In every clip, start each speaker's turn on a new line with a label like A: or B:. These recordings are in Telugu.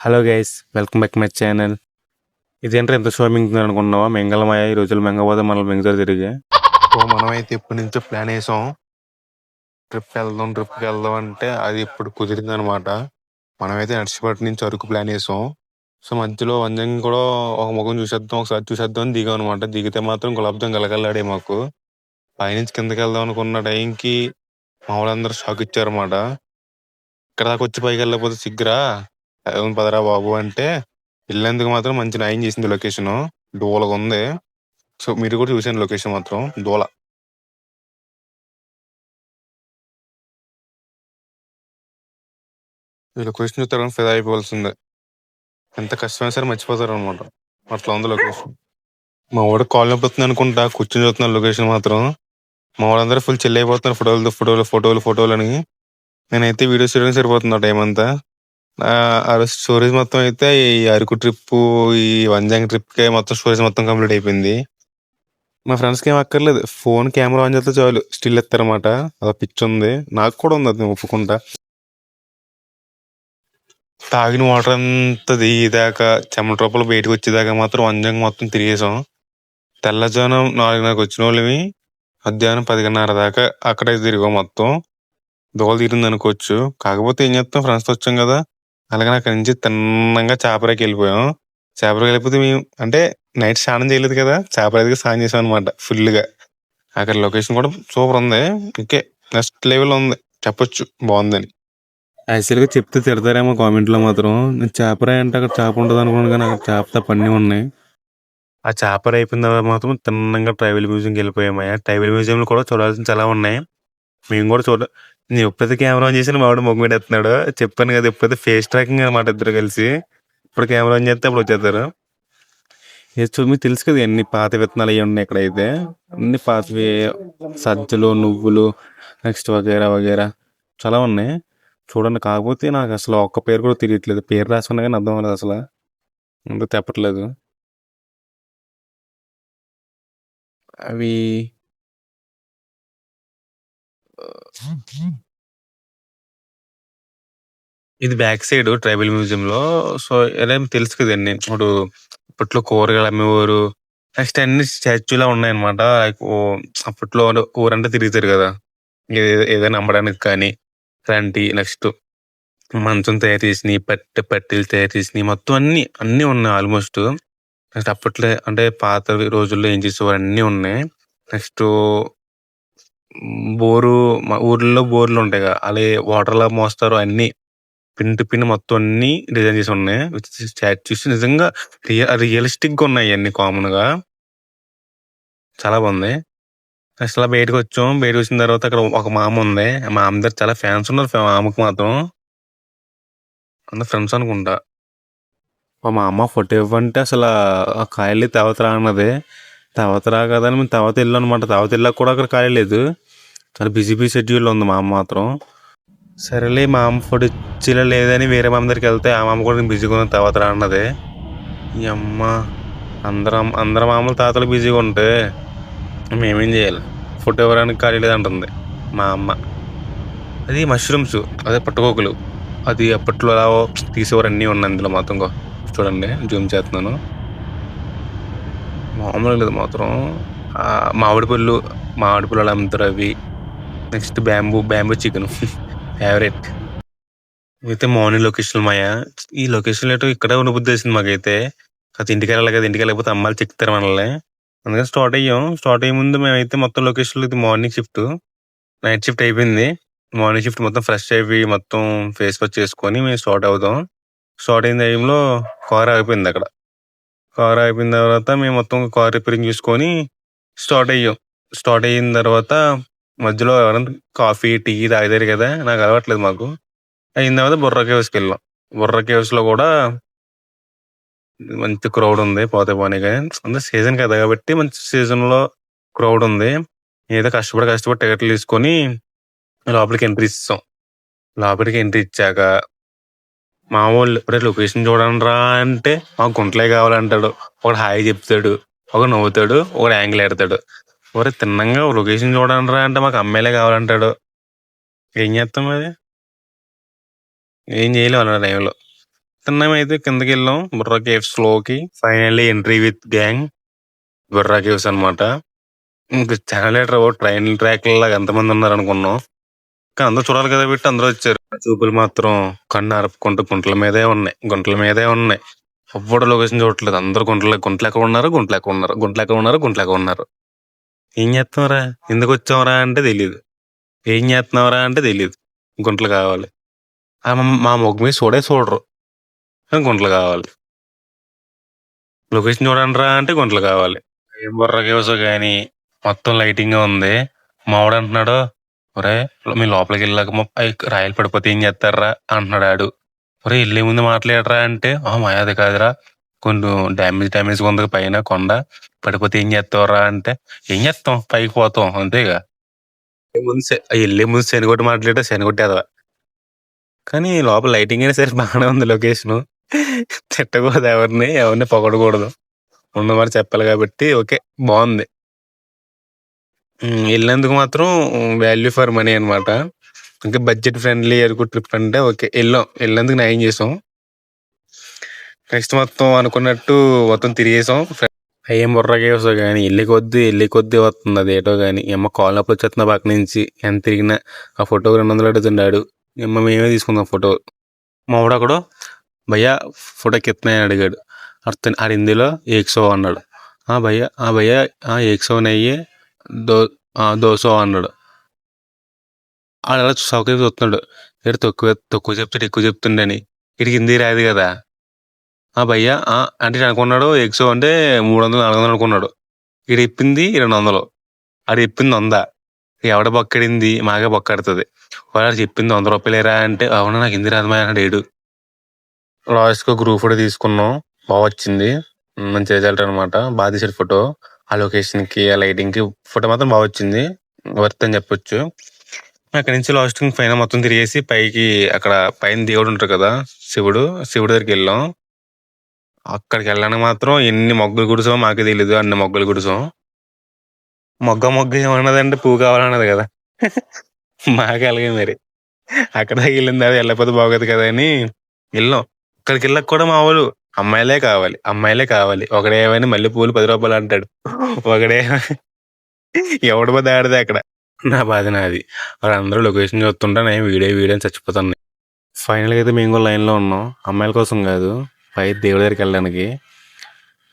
A: Hello guys, welcome back my channel. ఇదేంటో ఎంత షో మింగుతుంది అనుకున్నావా? మింగళమయ్య ఈ రోజులు మింగపోతే మనల్ని మింగుతారు తిరిగి.
B: సో మనమైతే ఇప్పటి నుంచో ప్లాన్ వేసాం. ట్రిప్కి వెళ్దాం అంటే అది ఇప్పుడు కుదిరింది అనమాట. మనమైతే నర్సిపట్టి నుంచి అరకు ప్లాన్ వేసాం. సో మధ్యలో వంజంగి కూడా ఒక ముఖం ఒకసారి చూసేద్దాం అని దిగాం అనమాట. దిగితే మాత్రం గులాబ్ జామ్ గలగల్లాడే మాకు. పైనుంచి కిందకి వెళ్దాం అనుకున్న టైంకి మా వాళ్ళందరూ షాక్ ఇచ్చారన్నమాట. ఇక్కడ దాకా వచ్చి పైకి వెళ్ళకపోతే సిగ్గురా, పదరా బాబు అంటే వెళ్ళేందుకు మాత్రం మంచి న్యాయం చేసింది. లొకేషన్ డోలగా ఉంది. సో మీరు కూడా చూసాను లొకేషన్ మాత్రం డోల. ఈ లొకేషన్ చూస్తారు ఫిదా అయిపోవాల్సిందే. ఎంత కష్టమైనా సరే మర్చిపోతారు అనమాట. అట్లా ఉంది లొకేషన్. మా వాడు కాల్ నొప్పుతుంది అనుకుంటా కూర్చొని చూస్తున్నాను లొకేషన్ మాత్రం. మా వాళ్ళందరూ ఫుల్ చిల్ అయిపోతున్నారు. ఫోటోలు అని. నేనైతే వీడియోస్ చేయడానికి సరిపోతున్నా టైం అంతా. ఆ స్టోరేజ్ మొత్తం అయితే ఈ అరకు ట్రిప్, ఈ వంజాంగ్ ట్రిప్ కే మొత్తం స్టోరేజ్ మొత్తం కంప్లీట్ అయిపోయింది. మా ఫ్రెండ్స్కి ఏం అక్కర్లేదు, ఫోన్ కెమెరా ఆన్ చేస్తే చాలు స్టిల్ ఎత్తారనమాట. అలా పిచ్ ఉంది, నాకు కూడా ఉంది, అది నేను ఒప్పుకుంటా. తాగిన వాటర్ అంతా దిగేదాకా చెమట రూపలు బయటకు వచ్చేదాకా మాత్రం వంజంగ్ మొత్తం తిరిగేసాం. తెల్లజానం 4:30 వచ్చిన వాళ్ళవి మధ్యాహ్నం 10:30 దాకా అక్కడే తిరిగాం మొత్తం. దోల తీరింది అనుకోవచ్చు. కాకపోతే ఏం చేస్తాం, ఫ్రెండ్స్తో వచ్చాం కదా. అలాగే అక్కడి నుంచి తిన్నంగా చేపరాకి వెళ్ళిపోయాం. చేపరాకి వెళ్ళిపోతే మేము అంటే నైట్ స్నానం చేయలేదు కదా, చేపరాకి స్నానం చేసాం అనమాట ఫుల్గా. అక్కడ లొకేషన్ కూడా సూపర్ ఉంది. ఓకే, నెక్స్ట్ లెవెల్ ఉంది చెప్పొచ్చు, బాగుందని.
A: యాక్చువల్గా చెప్తే తిడతారేమో కామెంట్లో మాత్రం. నేను చేపరా అంటే అక్కడ చేప ఉంటుంది అనుకున్నాను, కానీ అక్కడ చేప తప్ప అన్నీ ఉన్నాయి. ఆ చేపర అయిపోయిన తర్వాత మాత్రం తిన్నంగా ట్రైబల్ మ్యూజియంకి వెళ్ళిపోయామయ్యా. ట్రైబల్ మ్యూజియంలో కూడా చూడాల్సిన చాలా ఉన్నాయి. మేము కూడా నేను ఎప్పుడైతే కెమెరా ఆన్ చేసి మా వాడు మొగ్గు ఎత్తున్నాడు. చెప్పాను కదా, ఎప్పుడైతే ఫేస్ ట్రాకింగ్ అనమాట ఇద్దరు కలిసి. ఇప్పుడు కెమెరా ఆన్ చేస్తే అప్పుడు వచ్చేస్తారు. మీకు తెలుసు కదా, ఎన్ని పాత విత్తనాలు అవి ఉన్నాయి ఇక్కడైతే. అన్ని పాతవి, సజ్జలు, నువ్వులు, నెక్స్ట్ వగేరా వగేరా చాలా ఉన్నాయి చూడండి. కాకపోతే నాకు అసలు ఒక్క పేరు కూడా తెలియట్లేదు. పేరు రాసి ఉన్నా కానీ అర్థం అవ్వలేదు అసలు, అందుకు తెప్పట్లేదు అవి. ఇది బ్యాక్ సైడ్ ట్రైబల్ మ్యూజియం లో. సో ఎలా తెలుసు కదండి, ఇప్పుడు అప్పట్లో కూరగాయలు అమ్మేవారు. నెక్స్ట్ అన్ని స్టాచ్యూలా ఉన్నాయన్నమాట. అప్పట్లో ఊరంతా తిరుగుతారు కదా, ఏదైనా అమ్మడానికి కానీ. అలాంటి నెక్స్ట్ మంచం తయారు చేసినవి, పట్టీలు తయారు చేసినవి, మొత్తం అన్ని ఉన్నాయి ఆల్మోస్ట్. నెక్స్ట్ అప్పట్లో అంటే పాత రోజుల్లో ఏం చేసేవారు అన్నీ ఉన్నాయి. నెక్స్ట్ మా ఊర్లో బోర్లు ఉంటాయి కదా, అలాగే వాటర్ లా మోస్తారు. అన్ని పిన్ టు పిన్ మొత్తం అన్ని డిజైన్ చేసి ఉన్నాయి. స్టాచ్యూస్ నిజంగా రియలిస్టిక్ గా ఉన్నాయి అన్ని కామన్ గా. చాలా బాగుంది. అసలు బయటకు వచ్చాం. బయటకు వచ్చిన తర్వాత అక్కడ ఒక మామ ఉంది. మా మామ దగ్గర చాలా ఫ్యాన్స్ ఉన్నారు. మామకు మాత్రం అందరు ఫ్రెండ్స్ అనుకుంటా. మా అమ్మ ఫోటో ఇవ్వంటే అసలు ఆ కాయలు తవ్వతరా అన్నది. తవ్వతరా కదా అని మేము తర్వాత వెళ్ళాం అనమాట. తర్వాత వెళ్ళాక కూడా అక్కడ ఖాళీ లేదు. చాలా బిజీ షెడ్యూల్లో ఉంది మా అమ్మ మాత్రం. సరేలే, మా అమ్మ ఫోటో ఇచ్చిలా లేదని వేరే మామ దగ్గరికి వెళ్తే ఆ మామ కూడా బిజీగా ఉంది తవ్వతరా అన్నది. ఈ అమ్మ, అందరం మామూలు తాతలు బిజీగా ఉంటే మేమేం చేయాలి? ఫోటో ఇవ్వడానికి ఖాళీ లేదంటుంది మా అమ్మ. అది మష్రూమ్స్, అదే పట్టుకోకులు. అది అప్పట్లో అలా తీసేవారు, అన్నీ ఉన్నాయి అందులో మాత్రం. చూడండి, జూమ్ చేస్తున్నాను. మామూలుగా లేదు మాత్రం. మామిడి పళ్ళు అమ్ముతారు అవి. Next bamboo chicken favourite. అయితే మార్నింగ్ లొకేషన్ మాయా. ఈ లొకేషన్ ఏటో ఇక్కడ ఉండబుద్ధి వేసింది మాకైతే. కాదు ఇంటికి వెళ్ళాలి కదా, ఇంటికి వెళ్ళకపోతే అమ్మాయిలు చెక్తారు మనల్ని. అందుకని స్టార్ట్ అయ్యే ముందు మేమైతే మొత్తం లొకేషన్లో ఇది మార్నింగ్ షిఫ్ట్. నైట్ షిఫ్ట్ అయిపోయింది. మార్నింగ్ షిఫ్ట్ మొత్తం ఫ్రెష్ అయిపోయి మొత్తం ఫేస్ వాష్ చేసుకొని మేము స్టార్ట్ అవుతాం. స్టార్ట్ అయిన టైంలో కార్ ఆగిపోయింది అక్కడ. కార్ అయిపోయిన తర్వాత మేము మొత్తం కార్ రిపేరింగ్ చూసుకొని స్టార్ట్ అయిన తర్వాత మధ్యలో ఎవరైనా కాఫీ టీ తాగుతారు కదా, నాకు అలవాట్లేదు. మాకు అయిన తర్వాత బుర్రా కేవ్స్కి వెళ్ళాం. బుర్రా కేవ్స్ లో కూడా మంచి క్రౌడ్ ఉంది. పోతే పోనీ కానీ అంటే సీజన్ కదా కాబట్టి మంచి సీజన్ లో క్రౌడ్ ఉంది. ఏదో కష్టపడి టికెట్లు తీసుకొని లోపలికి ఎంట్రీ ఇస్తాం. లోపలికి ఎంట్రీ ఇచ్చాక మా వాళ్ళు ఇప్పుడే లొకేషన్ చూడండి రా అంటే మాకు గుంటలే కావాలంటాడు. ఒకడు హాయ్ చెప్తాడు, ఒకడు నవ్వుతాడు, ఒకడు యాంగిల్ ఎడతాడు. ఒరే తిన్నంగా లొకేషన్ చూడండి రా అంటే మాకు అమ్మాయిలే కావాలంటాడు. ఏం చేస్తాం అది? ఏం చేయలేము అన్న టైంలో. తిన్నామైతే కిందకి వెళ్ళాం బుర్రా కేవ్స్ లోకి. Finally entry with gang Borra caves అనమాట. ఇంక జనరేటర్ ట్రైన్ ట్రాక్ లాగా ఎంతమంది ఉన్నారు అనుకున్నాం. కానీ అందరూ చూడాలి కదా పెట్టి అందరూ వచ్చారు. చూపులు మాత్రం కన్ను అరుపుకుంటూ గుంటల మీదే ఉన్నాయి. ఎవ్వడు లొకేషన్ చూడట్లేదు. అందరూ గుంటలు ఎక్కడ ఉన్నారు, ఏం చేస్తున్నారా, ఎందుకు వచ్చావరా అంటే తెలియదు, ఏం చేస్తున్నావరా అంటే తెలియదు. గుంటలు కావాలి. మా మొగ్గు మీద చూడరు, గుంటలు కావాలి. లొకేషన్ చూడండి రా అంటే గుంటలు కావాలి. ఏం బుర్ర కేవ్స్ కానీ మొత్తం లైటింగ్ ఉంది. మావాడు అంటున్నాడు, ఒరే మీ లోపలికి వెళ్ళాక రాయలు పడిపోతే ఏం చేస్తారా అంటున్నాడు ఆడు. ఒరే వెళ్ళే ముందు మాట్లాడరా అంటే మాయాది కాదురా, కొన్ని డ్యామేజ్ ఉంది పైన కొండ, పడిపోతే ఏం చేస్తావురా అంటే ఏం చేస్తాం పైకి పోతాం అంతేగా. వెళ్ళే ముందు శనిగొట్టి మాట్లాడే శనిగొట్టేదవా. కానీ లోపల లైటింగ్ అయినా సరే బాగానే ఉంది. లొకేషన్ తిట్టకూడదు, ఎవరిని పొగడకూడదు, ఉన్నమాట చెప్పాలి కాబట్టి ఓకే బాగుంది. వెళ్ళినందుకు మాత్రం వాల్యూ ఫర్ మనీ అనమాట. ఇంకా బడ్జెట్ ఫ్రెండ్లీ అరకు ట్రిప్ అంటే ఓకే వెళ్ళినందుకు న్యాయం చేసాం. నెక్స్ట్ మొత్తం అనుకున్నట్టు మొత్తం తిరిగేసాం. ఏం బుర్రా కేవ్స్ కానీ వెళ్ళి కొద్దీ వస్తుంది అది ఏటో కానీ. ఎమ్మ కాల్ నొప్పి వచ్చేస్తున్నా పక్క నుంచి ఎంత తిరిగినా. ఆ ఫోటో 200 అడుగుతున్నాడు. ఎమ్మ మేమే తీసుకుందాం ఫోటో. మా వాడు అక్కడ భయ్యా ఫోటో కిత్తున్నాయని అడిగాడు. ఆడు హిందీలో 100 అన్నాడు. భయ్యా 100 నెయ్యి 200 అన్నాడు. ఆడు అలా సౌకర్యం చూస్తున్నాడు. ఏడు తక్కువ చెప్తాడు ఎక్కువ చెప్తుండని. ఇడికి హిందీ రాదు కదా. భయ్యా అంటే అనుకున్నాడు 100 అంటే 300 400 అనుకున్నాడు. ఇది ఇప్పింది 200, అది ఇప్పింది 100. ఎవడ బొక్కడింది మాకే బొక్కడుతుంది. వాడు చెప్పింది 100 రూపాయలేరా అంటే అవునా నాకు హిందీ రాదు మా అన్నాడు. ఏడు లాస్ట్గా గ్రూప్ ఫోటో తీసుకున్నాం. బాగా వచ్చింది, మంచి రిజల్ట్ అనమాట. బాగా తీసాడు ఫోటో. ఆ లొకేషన్కి ఆ లైటింగ్కి ఫోటో మాత్రం బాగా వచ్చింది, వర్త్ అని చెప్పొచ్చు. అక్కడి నుంచి లాస్ట్ పైన మొత్తం తిరిగేసి పైకి అక్కడ పైన దేవుడు ఉంటారు కదా శివుడు దగ్గరికి వెళ్ళాం. అక్కడికి వెళ్ళడానికి మాత్రం ఎన్ని మొగ్గలు గుడిసాం మాకే తెలీదు. అన్ని మొగ్గలు గుడిసాం. మొగ్గ ఏమన్నదంటే పువ్వు కావాలన్నది కదా. మాకే అలాగే మరి. అక్కడ వెళ్ళిన తర్వాత వెళ్ళకపోతే బాగోదు కదా అని వెళ్ళాం. అక్కడికి వెళ్ళక కూడా మా వాళ్ళు అమ్మాయిలే కావాలి. ఒకడేమని మల్లె పూలు 10 రూపాయలు అంటాడు. ఒకడే ఎవడు పోతే ఆడితే అక్కడ. నా బాధ నాది. వాళ్ళందరూ లొకేషన్ చూస్తుంటే నేను వీడియో అని చచ్చిపోతాను. ఫైనల్గా అయితే మేము కూడా లైన్లో ఉన్నాం, అమ్మాయిల కోసం కాదు, పై దేవుడి దగ్గరికి వెళ్ళడానికి.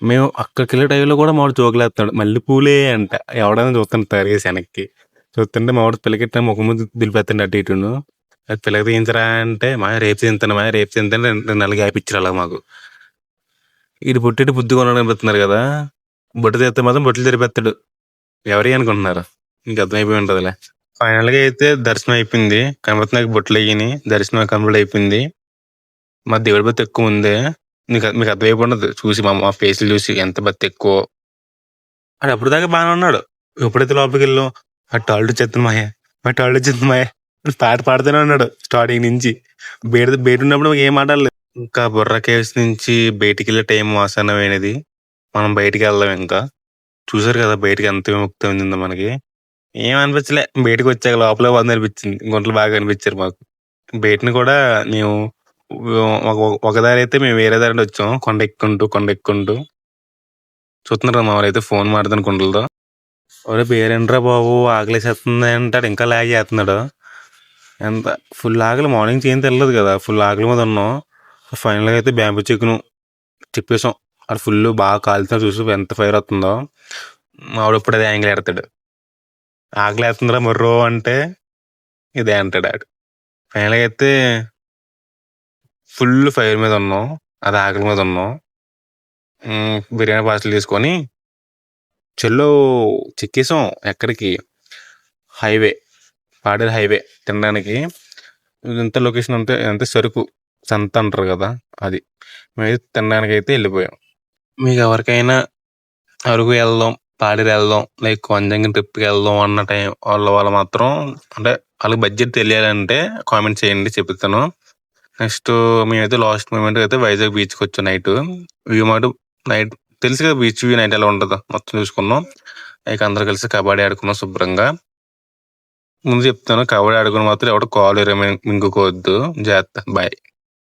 A: మేము అక్కడికి వెళ్ళే టైంలో కూడా మావాడు జోకులేస్తున్నాడు, మల్లె పూలే అంట. ఎవడైనా చూస్తాను తరిగేసి వెనక్కి చూస్తుంటే మావాడు పిల్లకెట్టిన ముఖం ముందు దిలిపెత్తండి అటు ఇటును. అది పిల్లకి తీయించరా అంటే రేపు తింటాను 2 నెలలు గ్యాప్ ఇచ్చారు అలా మాకు. ఇది పుట్టి బుద్ధి కొనడం అనిపిస్తున్నారు కదా. బొట్టు తెస్తే మాత్రం బొట్లు తెరిపెత్తాడు. ఎవరి అనుకుంటున్నారు, ఇంక అర్థమైపోయి ఉంటుందిలే. ఫైనల్గా అయితే దర్శనం అయిపోయింది. కనపతి నాకు బొట్లు అయ్యి దర్శనం కంప్లీట్ అయిపోయింది. మా దేవుడి భక్తి ఎక్కువ ఉంది. మీకు అర్థమైపోయి ఉండదు చూసి, మా ఫేస్లు చూసి ఎంత భక్తి ఎక్కువ. అది అప్పుడు దాకా బాగానే ఉన్నాడు. ఎప్పుడైతే లోపలికి వెళ్ళాం ఆ టాయిలెట్ వచ్చేస్తుంది మాయ పాట పాడుతూనే ఉన్నాడు స్టార్టింగ్ నుంచి. బయట ఉన్నప్పుడు ఏం మాట్లాడలేదు. ఇంకా బుర్రా కేవ్స్ నుంచి బయటికి వెళ్ళే టైం ఆసన్నమైనది. మనం బయటికి వెళ్దాం. ఇంకా చూసారు కదా బయటికి ఎంత విముక్తి ఉందో మనకి. ఏం అనిపించలే, బయటకు వచ్చాక లోపల బాగా అనిపించింది. గుంటలు బాగా అనిపించారు మాకు. బయటని కూడా మేము ఒకదారి అయితే మేము వేరే దారి వచ్చాం. కొండ ఎక్కుంటూ చూస్తున్నారు మా వాళ్ళు అయితే ఫోన్ మాడుతాను కుండలతో. ఒరే పేరేంట్రా బాబు ఆకలేసేస్తుంది అంటాడు, ఇంకా లాగ్ చేస్తున్నాడు. ఎంత ఫుల్ ఆకలి, మార్నింగ్ ఏం తెలియదు కదా, ఫుల్ ఆకలి మీద ఉన్నాం. ఫైనల్గా అయితే బ్యాంబూ చికెన్ చెప్పేసాం. అది ఫుల్ బాగా కాలుతున్నా చూసి ఎంత ఫైర్ అవుతుందో. మావాడు ఇప్పుడు అదే యాంగిల్ ఎడతాడు, ఆకలి వేస్తుందిరా మొర్రో అంటే ఇదే అంటాడు ఆడు. ఫైనల్గా అయితే ఫుల్ ఫైర్ మీద ఉన్నాం, అది ఆకలి మీద ఉన్నాం. బిర్యానీ పార్సల్ తీసుకొని చెల్లో చెక్కేసాం. ఎక్కడికి? హైవే, పాడేరు హైవే తినడానికి. ఇంత లొకేషన్ అంటే సరుకు సంత అంటారు కదా, అది మేము తినడానికి అయితే వెళ్ళిపోయాం. మీకు ఎవరికైనా అరకు వెళ్దాం, పాడేరు వెళ్దాం, లైక్ వంజంగి ట్రిప్కి వెళ్దాం అన్న టైం వాళ్ళు మాత్రం, అంటే వాళ్ళకి బడ్జెట్ తెలియాలంటే కామెంట్ చేయండి, చెప్తాను. నెక్స్ట్ మేమైతే లాస్ట్ మూమెంట్ అయితే వైజాగ్ బీచ్కి వచ్చాం. వ్యూ మాట నైట్ తెలుసు కదా, బీచ్ వ్యూ నైట్ ఎలా ఉంటుందో మొత్తం చూసుకున్నాం. ఇక అందరు కలిసి కబడ్డీ ఆడుకున్నాం శుభ్రంగా. ముందు చెప్తాను, కబడ్డీ ఆడుకుని మాత్రం ఎవరు కాలు మింగుకోవద్దు, జాగ్రత్త. బాయ్.